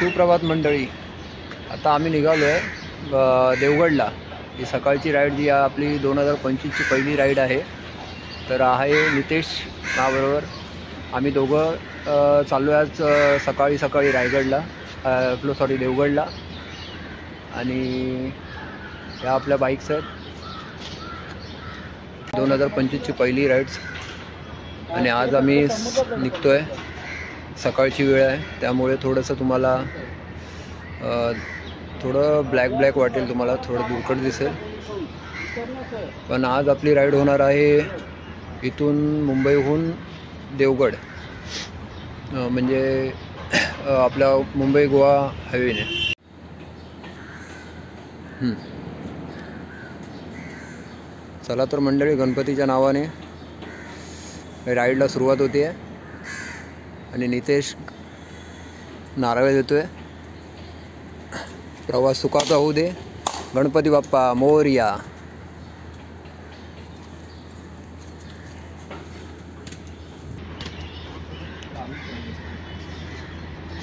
सुप्रभात मंडळी. आता आम्ही निघालो आहे देवगडला. ही सकाळची राईड जी आपली 2025ची पहिली राईड आहे. तर आहे नितेश नाबरोबर. आम्ही दोघं चाललो आज सकाळी रायगडला देवगडला. आणि या आपल्या बाईक्स आहेत. 2025ची पहिली राईड्स. आणि आज आम्ही निघतोय. सकाळची वेळ आहे त्यामुळे थोडंसं तुम्हाला थोडं ब्लॅक वाटेल, तुम्हाला थोडं दुर्कट दिसेल. पण आज आपली राईड होणार आहे इथून मुंबईहून देवगड, म्हणजे आपल्या मुंबई गोवा हायवेने. चला तर मंडळी, गणपतीच्या नावाने राईडला सुरुवात होती आहे. आणि नितेश नारळ देतोय. प्रवास सुखाचा होऊ दे. गणपती बाप्पा मोरया.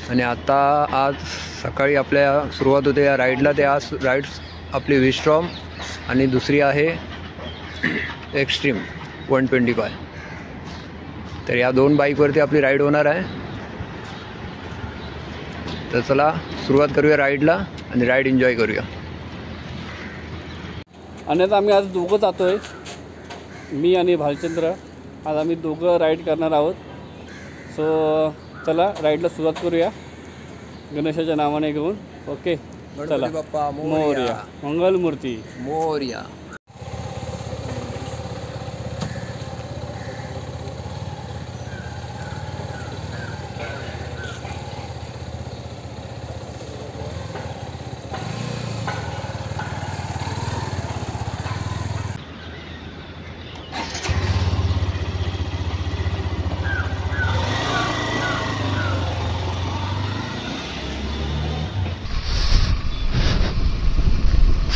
आणि आता आज सकाळी आपल्या सुरुवात होते या राईडला. ते आज राईड्स आपली विस्ट्रॉम आणि दुसरी आहे एक्स्ट्रीम 125. तर या दोन बाईकवरती आपली राईड होणार आहे. तर चला सुरुवात करूया राईडला आणि राईड एन्जॉय करूया. आणि आता आम्ही आज दोघं जातो आहे, मी आणि भालचंद्र. आज आम्ही दोघं राईड करणार आहोत. सो चला राईडला सुरुवात करूया गणेशाच्या नावाने घेऊन. ओके चला. बाप्पा मोरया. मंगलमूर्ती मोरया.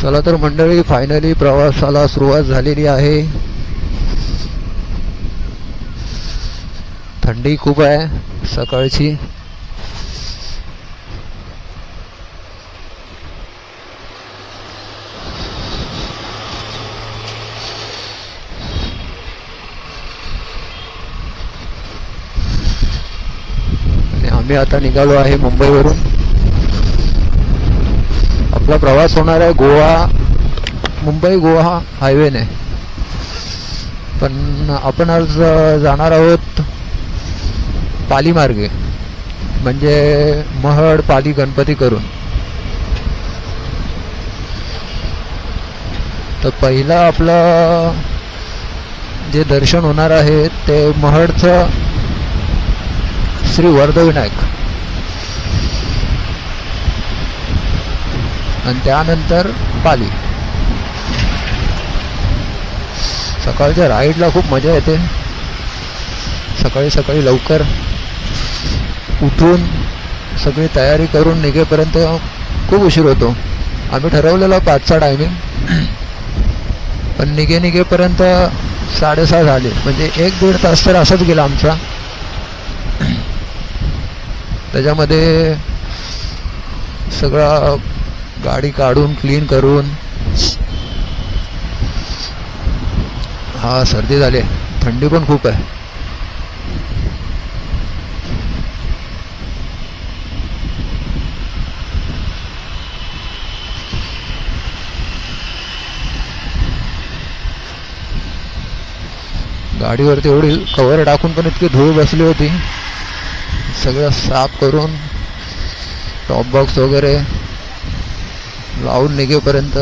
चला तर मंडळी, फायनली प्रवासाला सुरुवात झालेली आहे. थंडी खूप आहे सकाळची. आणि आम्ही आता निघालो आहे मुंबईवरून. आपला प्रवास होणार आहे मुंबई गोवा हायवेने. पण आपण आज जाणार आहोत पाली मार्गे, म्हणजे महड पाली गणपती करून. तर पहिलं आपलं जे दर्शन होणार आहे ते महडचं श्री वरदविनायक. आणि त्यानंतर पाली. सकाळच्या राईडला खूप मजा येते. सकाळी लवकर उठून सगळी तयारी करून निघेपर्यंत खूप उशीर होतो. आम्ही ठरवलेलं 5चा टायमिंग, पण निघेपर्यंत 6:30 झाले. म्हणजे 1-1.5 तास तर असाच गेला आमचा. त्याच्यामध्ये सगळं गाडी काढून क्लीन करून. सर्दी झाली. थंडी पण खूप आहे. गाडीवरती एवढी कव्हर टाकून पण इतकी धूळ बसली होती. सगळं साफ करून टॉप बॉक्स वगैरे लावून निघेपर्यंत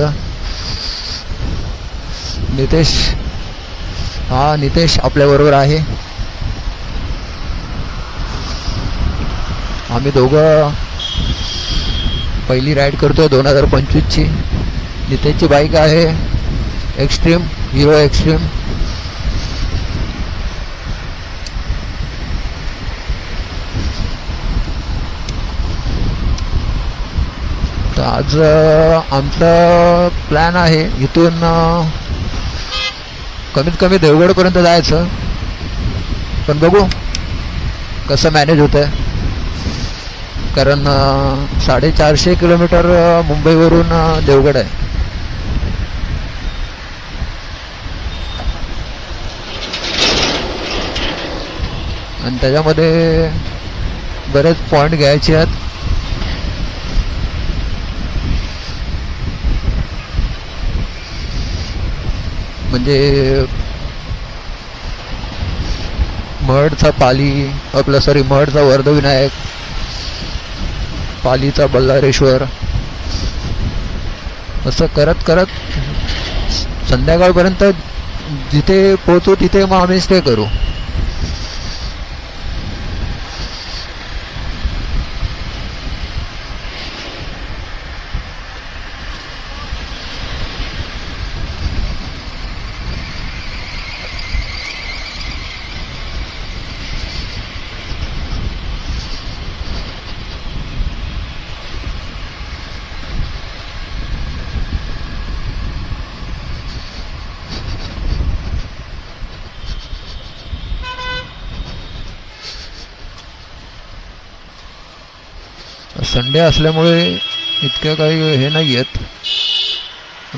नितेश आपल्या बरोबर आहे. आम्ही दोघं पहिली राईड करतोय 2025ची. नितेशची बाईक आहे एक्स्ट्रीम, हिरो एक्स्ट्रीम. तर आज आमचा प्लॅन आहे इथून कमीत कमी देवगडपर्यंत जायचं. पण बघू कसं मॅनेज होतं आहे. कारण 450 किलोमीटर मुंबईवरून देवगड आहे. आणि त्याच्यामध्ये बरेच पॉईंट घ्यायचे आहेत. म्हणजे महडचा पाली, आपला सॉरी महडचा वर्धविनायक, पालीचा बल्लारेश्वर, असं करत करत संध्याकाळपर्यंत जिथे पोहोचू तिथे मग आम्ही स्टे करू. संडे असल्यामुळे इतक्या काही हे नाही आहेत,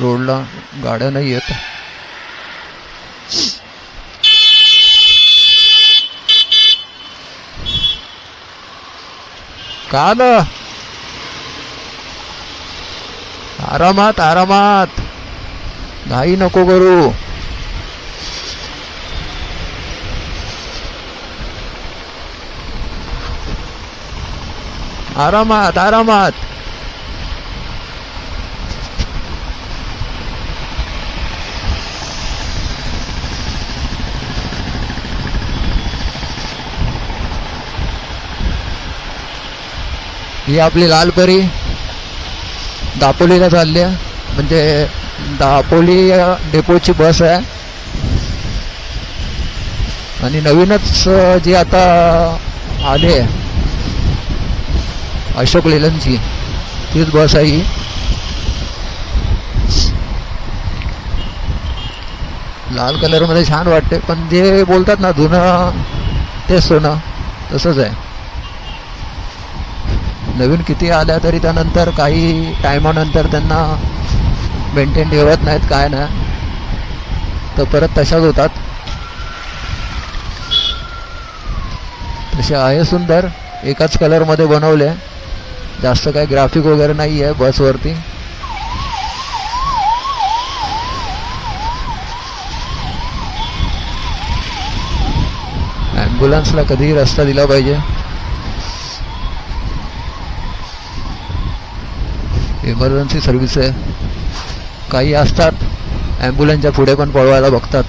रोडला गाड्या नाही आहेत. का आलं? आरामात आरामात, घाई नको करू. आरामात आरामात. ही आपली लालपरी दापोलीला चालली आहे. म्हणजे दापोली डेपोची बस आहे. आणि नवीनच जी आता आली आहे अशोक लेलनची, तीच बस आहे ही. लाल कलर मध्ये छान वाटते, पण जे बोलतात ना जुनं ते सोनं तसंच आहे. नवीन किती आल्या तरी त्यानंतर काही टायमानंतर त्यांना मेंटेन ठेवत नाहीत, काय नाही, तर परत तशाच होतात. तसे आहे सुंदर, एकाच कलर मध्ये बनवले, जास्त काही ग्राफिक वगैरे नाही आहे बसवरती. ॲम्ब्युलन्सला कधीही रस्ता दिला पाहिजे. इमर्जन्सी सर्व्हिस आहे. काही असतात ॲम्ब्युलन्सच्या पुढे पण पळवायला बघतात.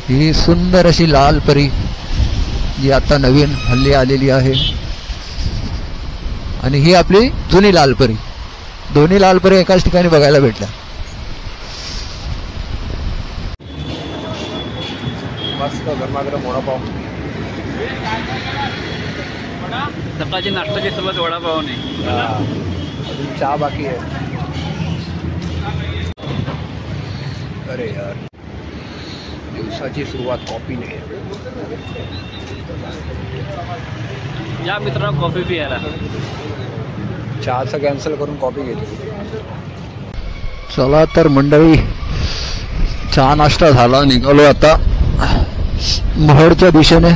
ही सुंदर अशी लाल परी जी आता नवीन हल्ली आलेली आहे. आणि ही आपली जुनी लालपरी. दोन्ही लालपरी एकाच ठिकाणी बघायला भेटल्या. मस्त गरमागरम वडापाव. सकाळची नाश्त्याची सोबत वडापावने. अजून चहा बाकी आहे. अरे यार, दिवसाची सुरुवात कॉफीने. या मित्रांनो कॉफी प्यायला. चहाचं कॅन्सल करून कॉफी घेतली. चला तर मंडळी, चहा नाश्ता झाला, निघालो आता महडच्या दिशेने.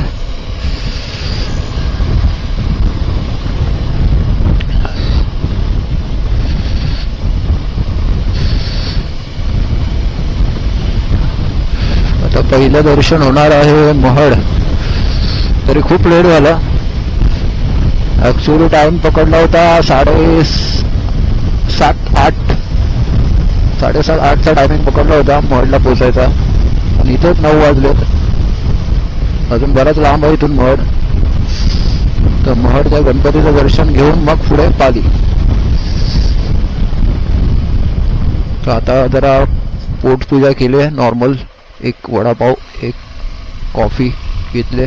आता पहिलं दर्शन होणार आहे महड. तरी खूप लेट झाला. ॲक्च्युली टाइम पकडला होता 7:30-8चा टायमिंग पकडला होता महडला पोचायचा. आणि इथेच 9 वाजलेत. अजून बराच लांब आहे इथून महड. तर महडच्या गणपतीचं दर्शन घेऊन मग पुढे पाली. तर आता जरा पोटपूजा केली आहे नॉर्मल. एक वडापाव, एक कॉफी घेतले.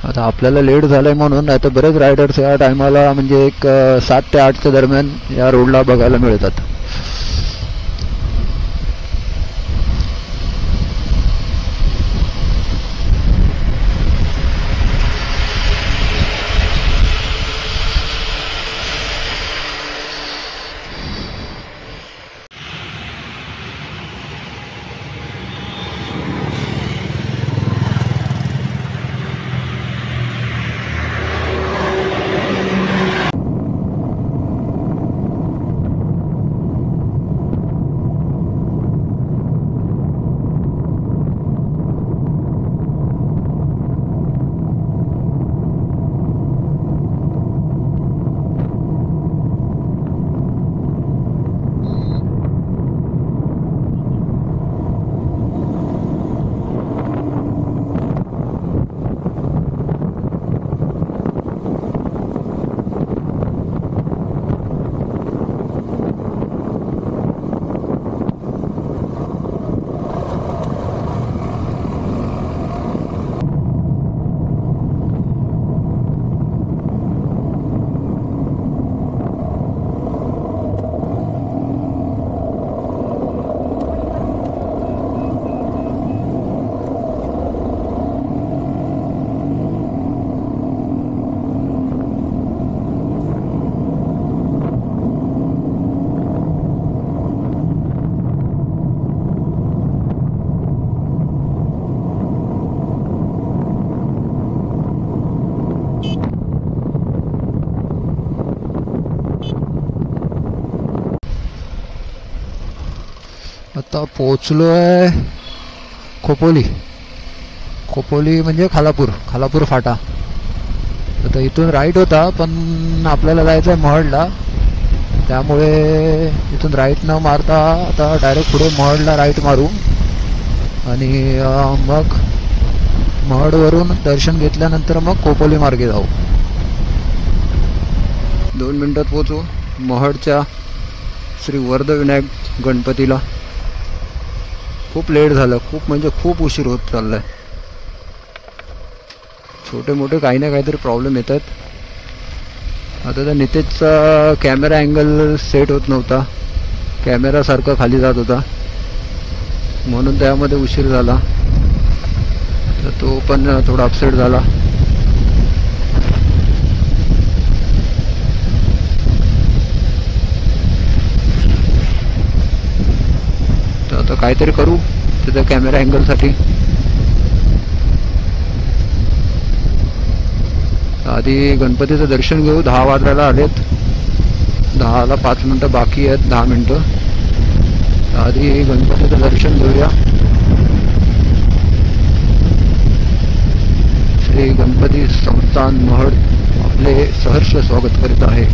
आता आपल्याला लेट झालंय म्हणून, नाही तर बरेच रायडर्स या टायमाला म्हणजे एक 7 ते 8च्या दरम्यान या रोडला बघायला मिळतात. आता पोचलो आहे खोपोली म्हणजे खालापूर फाटा. आता इथून राईट होता पण आपल्याला जायचं आहे महडला, त्यामुळे इथून राईट न मारता आता डायरेक्ट पुढे महडला राईट मारू आणि मग महडवरून दर्शन घेतल्यानंतर मग खोपोली मार्गे जाऊ. 2 मिनिटात पोचू महडच्या श्री वर्धविनायक गणपतीला. खूप लेट झालं, खूप म्हणजे खूप उशीर होत चाललाय. छोटे मोठे काही ना काहीतरी प्रॉब्लेम येतात. आता त्या नितेशचा कॅमेरा अँगल सेट होत नव्हता, कॅमेरा सारखा खाली जात होता म्हणून त्यामध्ये उशीर झाला. तर तो पण थोडा अपसेट झाला. तर आता काहीतरी करू त्याच्या कॅमेरा अँगलसाठी. आधी गणपतीचं दर्शन घेऊ. 10 वाजायला आलेत, 10ला 5 मिनिटं बाकी आहेत, 10 मिनिटं. आधी गणपतीचं दर्शन घेऊया. श्री गणपती संस्थान महड आपले सहर्ष स्वागत करीत आहे.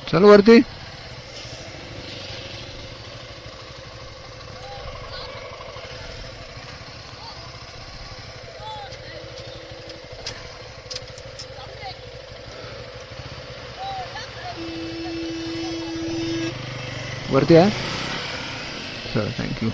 चल वरती. वरती आहे सर, थँक्यू.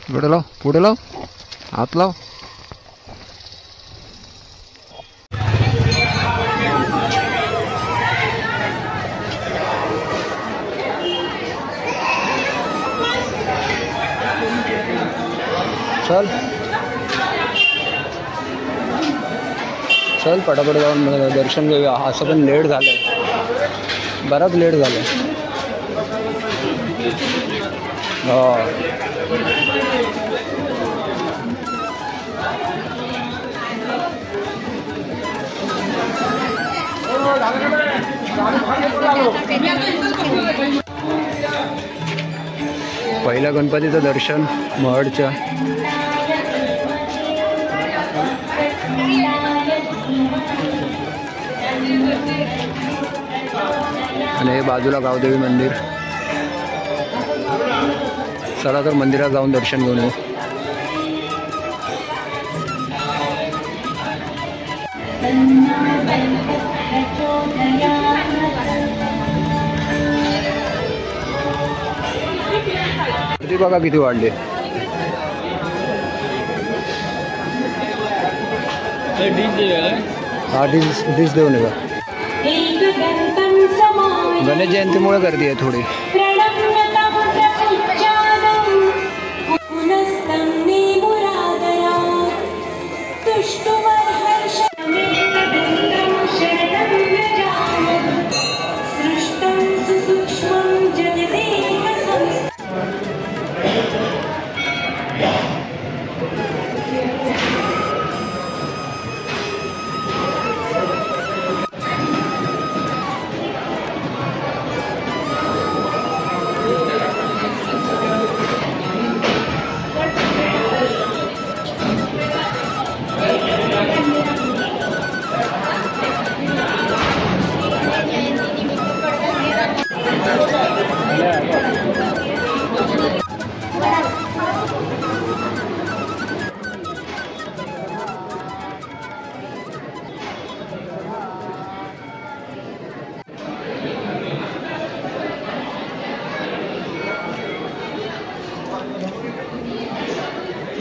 इकडे लाव, पुढे लाव, हात लाव. चल चल पटापट जाऊन मला दर्शन घेऊया. असं पण लेट झालंय, बराच लेट झालंय. हो पहिल्या गणपतीचं दर्शन महडच्या. आणि हे बाजूला गावदेवी मंदिर. चला तर मंदिरात जाऊन दर्शन घेऊन येऊ. किती बघा किती वाढले. हा डिश देऊ नका. गणेश जयंतीमुळे गर्दी आहे थोडी.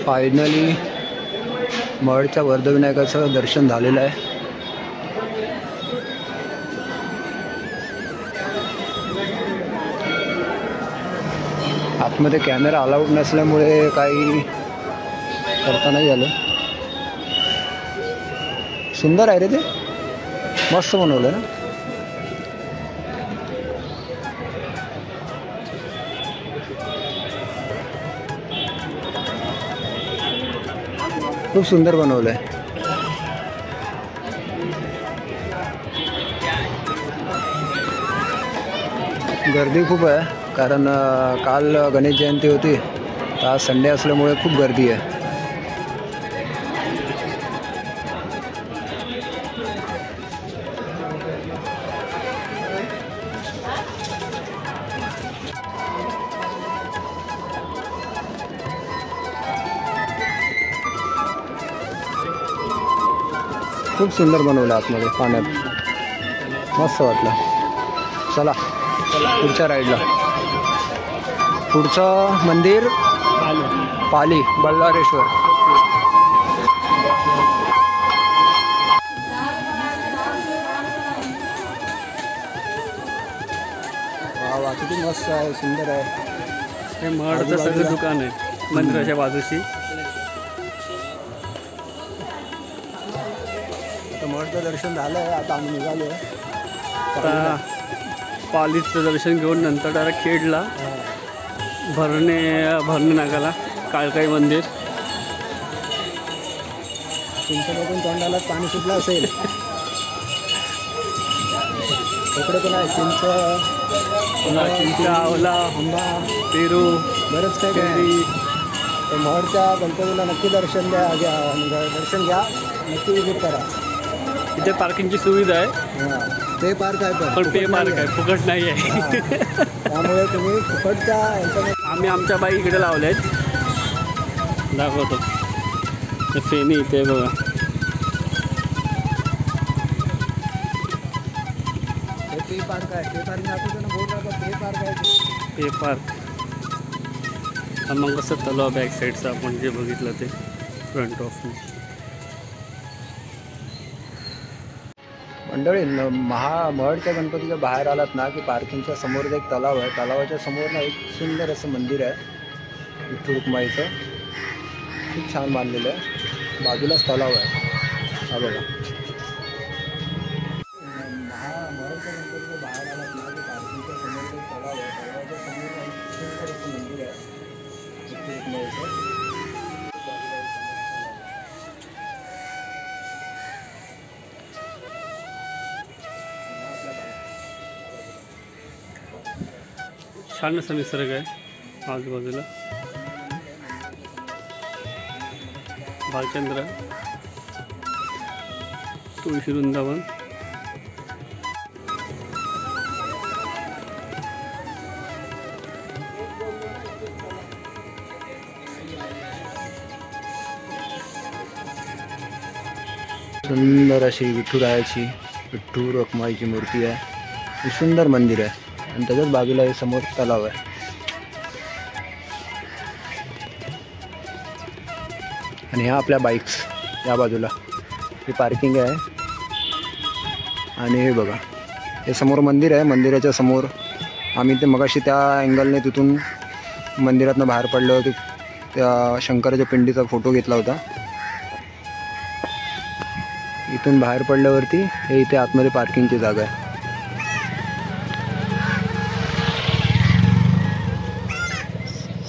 फायनली महडच्या वर्धविनायकाचं दर्शन झालेलं आहे. आतमध्ये कॅमेरा अलाउड नसल्यामुळे काही करता नाही आलं. सुंदर आहे रे ते, मस्त बनवलं ना. खूप सुंदर बनवलं आहे. गर्दी खूप आहे कारण काल गणेश जयंती होती, तर आज संडे असल्यामुळे खूप गर्दी आहे. खूप सुंदर बनवलं आतमध्ये पाण्यात, मस्त वाटलं. चला पुढच्या राईडला. पुढचं मंदिर पाली बल्लारेश्वर. वा किती मस्त आहे, सुंदर आहे. हे महडचं सगळं दुकान आहे मंदिराच्या बाजूशी. महडचं दर्शन झालं आहे, आता आम्ही निघालो आहे. आता पालीचं दर्शन घेऊन नंतर डायरेक्ट खेडला भरणे नागाला काळकाई मंदिर. तुमच्या बघून तोंडाला पाणी सुटलं असेल. इकडे पण आहे चिंच, आवला, आंबा, पेरू, बरंच काही आहे. तर महडच्या गणपतीला नक्की दर्शन दर्शन घ्या, नक्की विजिट करा. इथे पार्किंगची सुविधा आहे. पे पार्क आहे पण पे पार्क आहे, फुकट नाही आहे. त्यामुळे तुम्ही फुकटच्या याच्यामध्ये. आम्ही आमच्या बाईक इकडे लावल्या आहेत, दाखवतो. ते फेनी इथे बघा. हे पे पार्क आहे. पे पार्क दाखवतो ना, बोर्ड दाखवतो पे पार्क आहे. पे पार्क. मग कसं तलाव बॅक साईडचं आपण जे बघितलं ते फ्रंट ऑफ. मंडळी महडच्या गणपतीच्या बाहेर आलात ना की पार्किंगच्या समोर एक तलाव आहे. तलावाच्या समोर ना एक सुंदर असं मंदिर आहे विठ्ठल रुक्माईचं. खूप छान बांधलेलं आहे. बाजूलाच तलाव आहे, हा बघा. महडच्या गणपतीच्या बाहेर आलात ना की पार्किंगच्या समोर एक तलाव आहे. तलावाच्या समोर एक सुंदर असं मंदिर आहे विठ्ठल रुक्माईचं. छान असा निसर्ग आहे आजूबाजूला. भालचंद्र, तुळशी वृंदावन. सुंदर अशी विठुरायाची विठ्ठू रखुमाईची मूर्ती आहे. हे सुंदर मंदिर आहे आणि त्याच्याच बाजूला हे समोर तलाव आहे. आणि ह्या आपल्या बाईक्स या बाजूला ही पार्किंग आहे. आणि हे बघा हे समोर मंदिर आहे. मंदिराच्या समोर आम्ही ते मगाशी त्या अँगलने तिथून मंदिरातनं बाहेर पडलो होतो, त्या शंकराच्या पिंडीचा फोटो घेतला होता. इथून बाहेर पडल्यावरती हे इथे आतमध्ये पार्किंगची जागा आहे.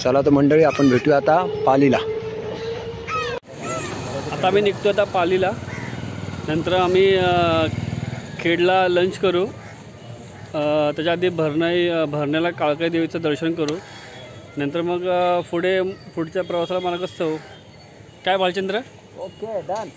चला तर मंडळी, आपण भेटूया आता पालीला. आता आम्ही निघतो आता पालीला. नंतर आम्ही खेडला लंच करू. त्याच्या आधी भरण्याला काळकाई देवीचं दर्शन करू. नंतर मग पुढच्या प्रवासाला मला कसं काय भालचंद्र. Okay done.